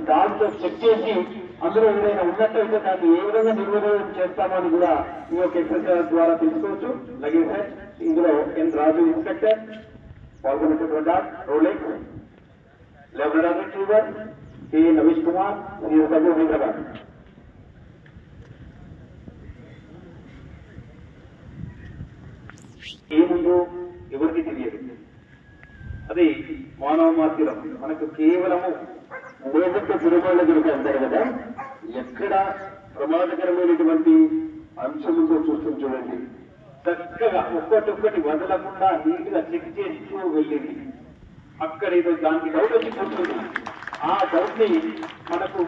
దాంతో చెక్ చేసి అందులో ఏదైనా ఉన్నట్టయితే దాన్ని ఏ విధంగా నిర్వహణ చేస్తామని కూడా ఈ యొక్క ఎక్సర్సైజ్ ద్వారా తెలుసుకోవచ్చు. అలాగే సార్ ఇందులో ఎన్ రాజు ఇన్స్పెక్టర్ పాల్గొన్నటువంటి రోలెక్స్ లెబరెటరీ రిట్రీవర్ కే నవీష్ కుమార్ సిఎస్డబ్ల్యూ హైదరాబాద్. ఏముందో ఎవరికి తెలియదు. అది మానవ మాత్రం మనకు కేవలము లేదంటే తిరుమల గురించి అంటారు కదా, ఎక్కడ ప్రమాదకరమైనటువంటి అంశముతో చూస్తుంది చూడండి. చక్కగా ఒక్కటొక్కటి వదలకుండా నీట్గా చెక్ చేస్తూ వెళ్ళింది. అక్కడ ఏదో దానికి డౌట్ వచ్చి కూర్చుంది. ఆ డౌట్ ని మనకు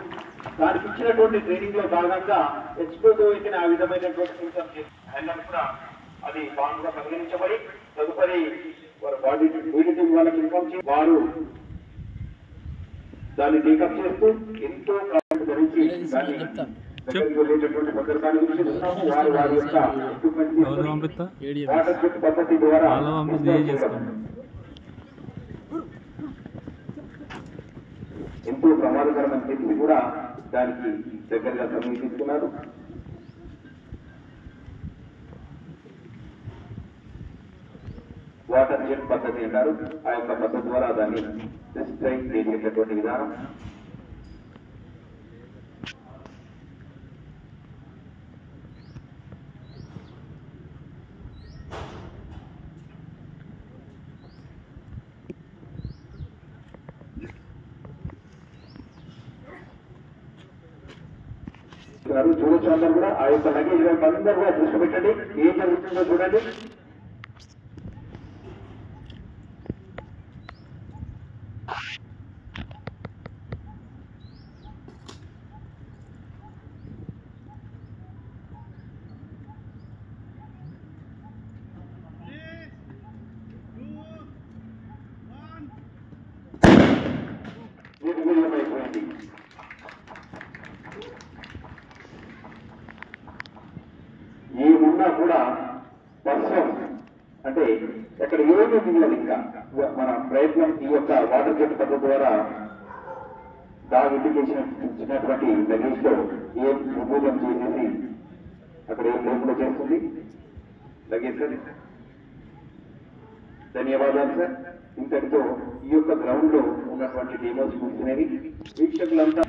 దానికి ఇచ్చినటువంటి ట్రైనింగ్ లో భాగంగా ఎక్స్పోజ్ అయితే ఆ విధమైనటువంటి సిమ్టమ్స్ అయినప్పుడు కూడా అది బాగా పరిగణించబడి తదుపరి వారు బాడీ టీం వాళ్ళకి ఇన్ఫార్మ్ చేసి వారు దాన్ని టేకప్ చేస్తూ ఎంతో కాలం ధరించి దాన్ని వెళ్ళేటటువంటి భద్రతాన్ని చూస్తున్నాము. వారు వారి యొక్క వాటర్ చెక్ పద్ధతి ద్వారా ఎంతో ప్రమాదకరమైన తెలిసి కూడా దానికి దగ్గరగా సమీపిస్తున్నారు. వాటర్ జెట్ పద్ధతి అంటారు. ఆ యొక్క పద్ధతి ద్వారా దాన్ని డిస్ట్రైన్ చేసేటటువంటి విధానం. చూడొచ్చు అందరూ కూడా ఆ యొక్క లగేజ్ వైపు అందరూ కూడా దృష్టి పెట్టండి. ఏం జరుగుతుందో చూడండి. అయిపోయింది. ఏమున్నా కూడా వర్షం అంటే ఎక్కడ ఏమీ మిగిలేదు. ఇంకా మన ప్రయత్నం ఈ యొక్క వాటర్ జెట్ పద్ధతి ద్వారా డాగ్ ఇండికేషన్ ఇచ్చినటువంటి లగేజ్ లో ఏం విభూజం చేసేసి అక్కడ ఏం లేకుండా చేస్తుంది లగేజ్. సార్ ధన్యవాదాలు సార్. ఇంతటితో ఈ యొక్క గ్రౌండ్ లో ఉన్నటువంటి డెమోస్ ముగిసినవి. వీక్షకులంతా